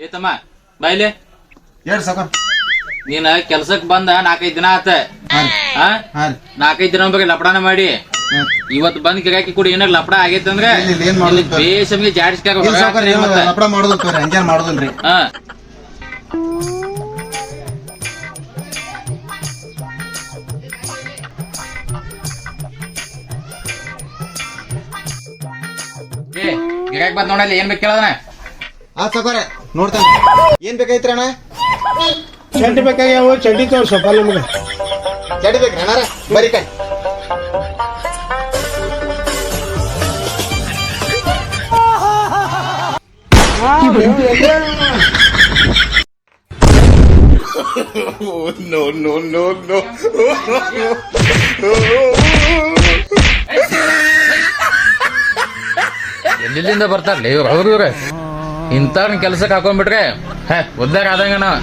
ಏತಮ್ಮ ಬಾಯ್ಲೆ ಹೇಳ್ ಸಾವ್ಕಾರ. ನೀನ್ ಕೆಲ್ಸಕ್ ಬಂದ 4-5 ದಿನ ಆತ. 4-5 ದಿನ ಬಗ್ಗೆ ಲಪಡಾನ ಮಾಡಿ ಇವತ್ತು ಬಂದ್ ಗಿರಾಕಿ ಕೊಡಿ ಏನಾರ ಲಪಡ ಆಗೈತೆ ಅಂದ್ರೆ ಏನ್ ಮಾಡೋದು ಬೇಸಮ್ಗೆ ಜಾಡಿಸ್ಕಾರ ಲಪಡ ಮಾಡೋದು ತೋರಿ, ಹಂಗೇನ್ ಮಾಡೋದಿಲ್ರಿ. ಗಿರಾಕಿ ಬಂದ್ ನೋಡಲ್ಲ ಏನ್ ಬೇಕು ಕೇಳದನ. ಸಾವ್ಕಾರ ನೋಡ್ತಾನೆ. ಏನ್ ಬೇಕಾಯ್ತ್ರಿ ಅಣ್ಣ? ಚಡ್ಡಿ ಬೇಕಾಗ್ಯಾವ, ಚಡ್ಡಿ ತೋರ್ಸಪ್ಪ ನಮ್ಗೆ. ಚಡ್ಡಿ ಬೇಕ್ರಿ ಅಣ್ಣಾರ? ಬರೀ ಕೈ ಎಲ್ಲಿಂದ ಬರ್ತಾರ್ಲಿ ಇವ್ರ ಅವ್ರ ಇಂಥ ಕೆಲ್ಸಕ್ಕೆ ಹಾಕೊಂಡ್ಬಿಟ್ರೆ ಉದ್ದಾರ ಆದಂಗ ನಾವು